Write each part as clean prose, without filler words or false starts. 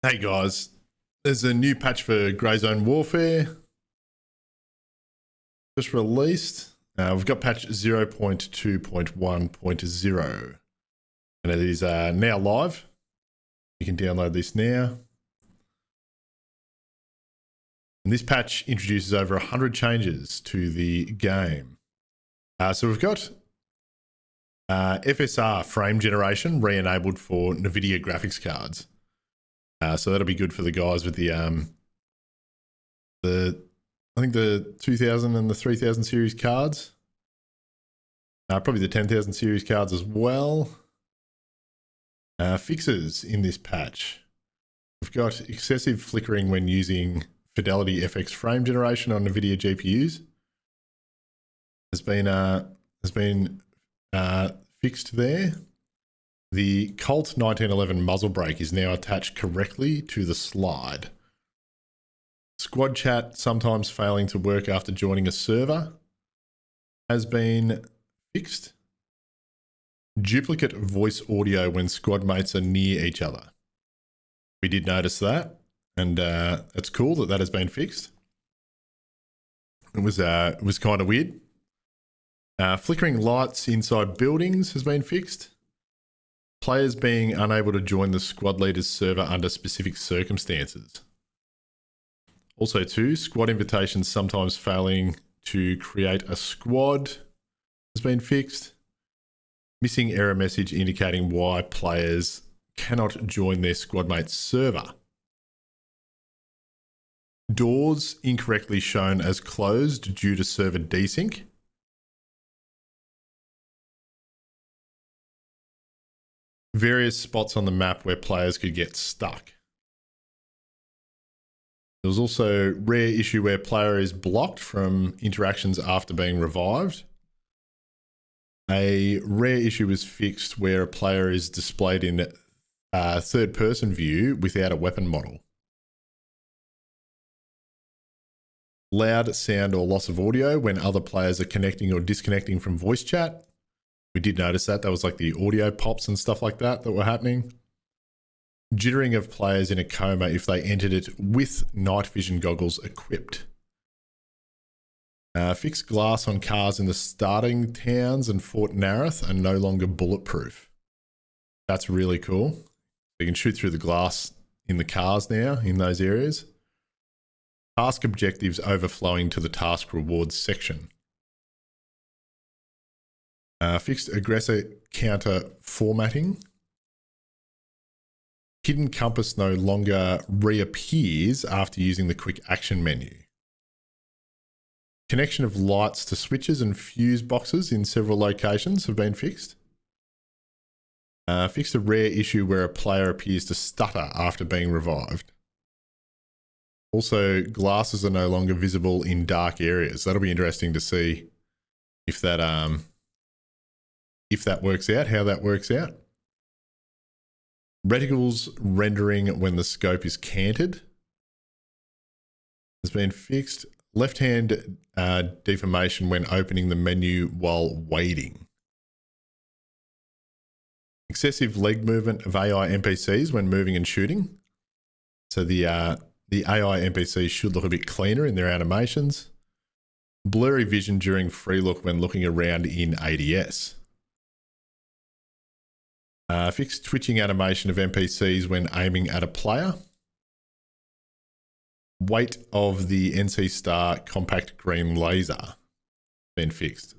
Hey guys, there's a new patch for Grey Zone Warfare just released. We've got patch 0.2.1.0 and it is now live. You can download this now. And this patch introduces over 100 changes to the game. So we've got FSR frame generation re-enabled for NVIDIA graphics cards. So that'll be good for the guys with the I think the 2000 and the 3000 series cards. Probably the 10,000 series cards as well. Fixes in this patch. We've got excessive flickering when using Fidelity FX frame generation on NVIDIA GPUs. Has been fixed there. The Colt 1911 muzzle brake is now attached correctly to the slide. Squad chat sometimes failing to work after joining a server has been fixed. Duplicate voice audio when squad mates are near each other. We did notice that, and it's cool that that has been fixed. It was kind of weird. Flickering lights inside buildings has been fixed. Players being unable to join the squad leader's server under specific circumstances. Also too, squad invitations sometimes failing to create a squad has been fixed. Missing error message indicating why players cannot join their squad mate's server. Doors incorrectly shown as closed due to server desync. Various spots on the map where players could get stuck. There was also a rare issue where player is blocked from interactions after being revived. A rare issue was fixed where a player is displayed in third person view without a weapon model. Loud sound or loss of audio when other players are connecting or disconnecting from voice chat. We did notice that. That was like the audio pops and stuff like that were happening. Jittering of players in a coma if they entered it with night vision goggles equipped. Fixed glass on cars in the starting towns and Fort Nareth are no longer bulletproof. That's really cool. You can shoot through the glass in the cars now in those areas. Task objectives overflowing to the task rewards section. Fixed aggressor counter formatting. Hidden compass no longer reappears after using the quick action menu. Connection of lights to switches and fuse boxes in several locations have been fixed. Fixed a rare issue where a player appears to stutter after being revived. Also, glasses are no longer visible in dark areas. That'll be interesting to see if that works out, how that works out. Reticles rendering when the scope is canted has been fixed. Left hand deformation when opening the menu while wading. Excessive leg movement of AI NPCs when moving and shooting. So the AI NPCs should look a bit cleaner in their animations. Blurry vision during free look when looking around in ADS. Fixed twitching animation of NPCs when aiming at a player. Weight of the NC Star compact green laser been fixed.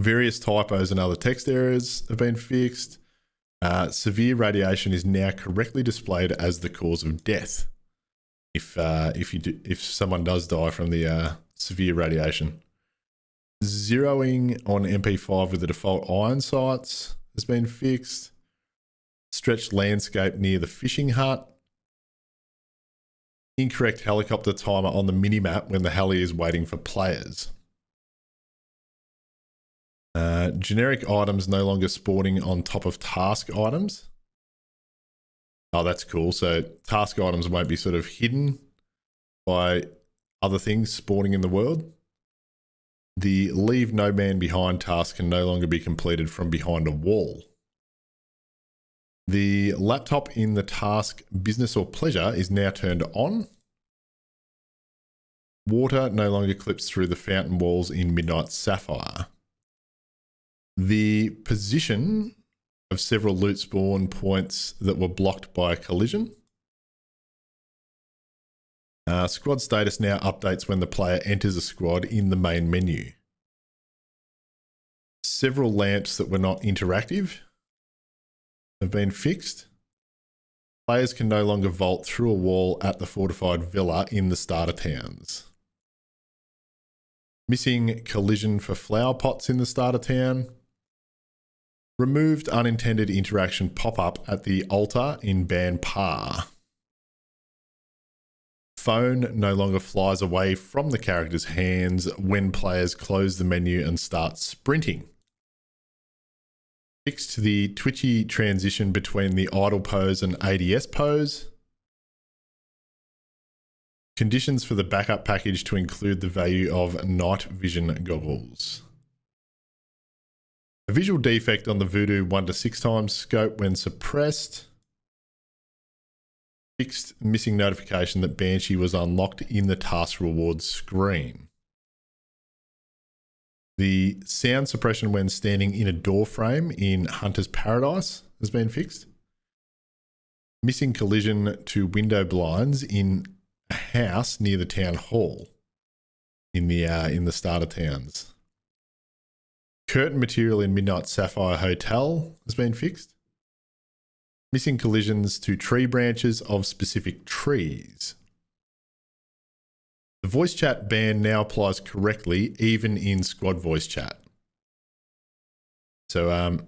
Various typos and other text errors have been fixed. Severe radiation is now correctly displayed as the cause of death. If someone does die from the severe radiation. Zeroing on MP5 with the default iron sights has been fixed. Stretched landscape near the fishing hut. Incorrect helicopter timer on the minimap when the heli is waiting for players. Generic items no longer spawning on top of task items. Oh, that's cool. So task items won't be sort of hidden by other things spawning in the world. The leave no man behind task can no longer be completed from behind a wall. The laptop in the task business or pleasure is now turned on. Water no longer clips through the fountain walls in Midnight Sapphire. The position of several loot spawn points that were blocked by a collision. Squad status now updates when the player enters a squad in the main menu. Several lamps that were not interactive have been fixed. Players can no longer vault through a wall at the fortified villa in the starter towns. Missing collision for flower pots in the starter town. Removed unintended interaction pop-up at the altar in Ban Par. Phone no longer flies away from the character's hands when players close the menu and start sprinting. Fixed the twitchy transition between the idle pose and ADS pose. Conditions for the backup package to include the value of night vision goggles. A visual defect on the Voodoo 1 to 6 times scope when suppressed. Fixed missing notification that Banshee was unlocked in the task rewards screen. The sound suppression when standing in a door frame in Hunter's Paradise has been fixed. Missing collision to window blinds in a house near the town hall in the starter towns. Curtain material in Midnight Sapphire Hotel has been fixed. Missing collisions to tree branches of specific trees. The voice chat ban now applies correctly even in squad voice chat. So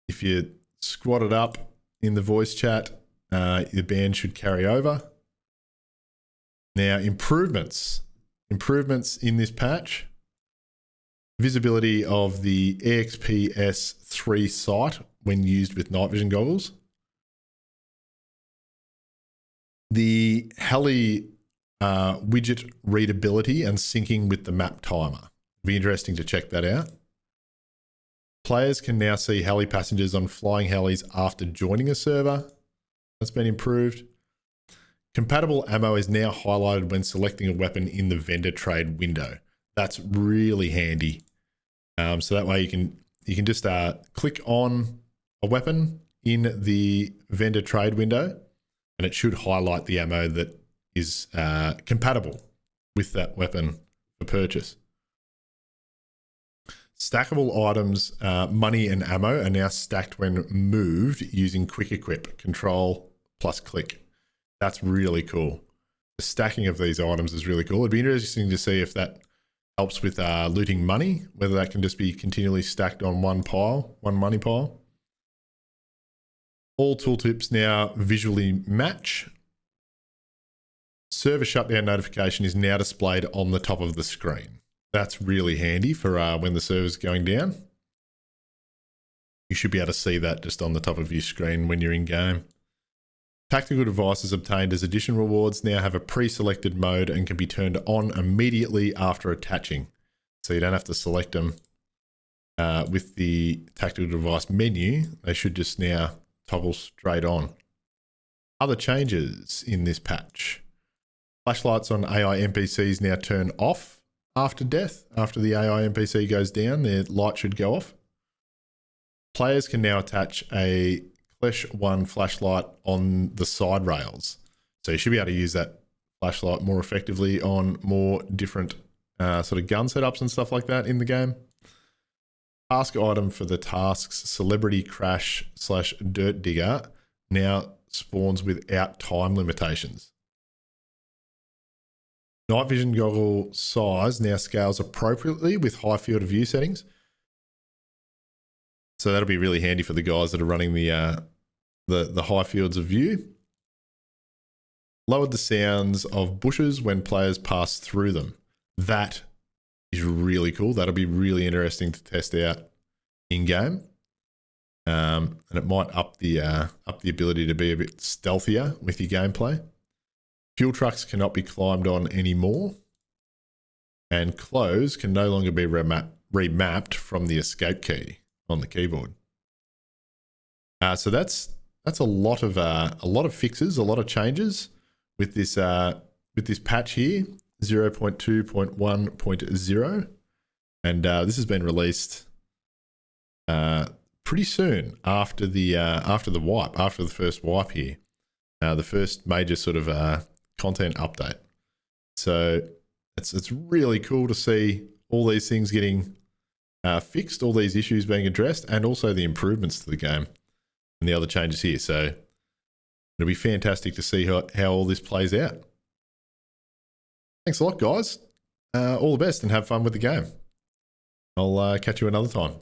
if you squat it up in the voice chat, the ban should carry over. Now improvements in this patch. Visibility of the EXP-S3 sight when used with night vision goggles. The heli widget readability and syncing with the map timer. Be interesting to check that out. Players can now see heli passengers on flying helis after joining a server. That's been improved. Compatible ammo is now highlighted when selecting a weapon in the vendor trade window. That's really handy. So that way you can just click on a weapon in the vendor trade window, and it should highlight the ammo that is compatible with that weapon for purchase. Stackable items, money and ammo are now stacked when moved using Quick Equip, Control plus click. That's really cool. The stacking of these items is really cool. It'd be interesting to see if that helps with looting money, whether that can just be continually stacked on one money pile. All tooltips now visually match. Server shutdown notification is now displayed on the top of the screen. That's really handy for when the server's going down. You should be able to see that just on the top of your screen when you're in game. Tactical devices obtained as addition rewards now have a pre-selected mode and can be turned on immediately after attaching. So you don't have to select them with the tactical device menu. They should just now toggle straight on. Other changes in this patch. Flashlights on AI NPCs now turn off after death. After the AI NPC goes down, their light should go off. Players can now attach a Clash 1 flashlight on the side rails. So you should be able to use that flashlight more effectively on more different sort of gun setups and stuff like that in the game. Task item for the tasks Celebrity Crash / Dirt Digger now spawns without time limitations. Night vision goggle size now scales appropriately with high field of view settings. So that'll be really handy for the guys that are running the high fields of view. Lowered the sounds of bushes when players pass through them. That is really cool. That'll be really interesting to test out in game. And it might up the ability to be a bit stealthier with your gameplay. Fuel trucks cannot be climbed on anymore. And clothes can no longer be remapped from the escape key on the keyboard. So that's that's a lot of fixes, a lot of changes with this patch here, 0.2.1.0, and this has been released pretty soon after the wipe, after the first wipe here, the first major sort of content update. So it's really cool to see all these things getting fixed, all these issues being addressed, and also the improvements to the game and the other changes here. So it'll be fantastic to see how all this plays out. Thanks a lot, guys. All the best and have fun with the game. I'll catch you another time.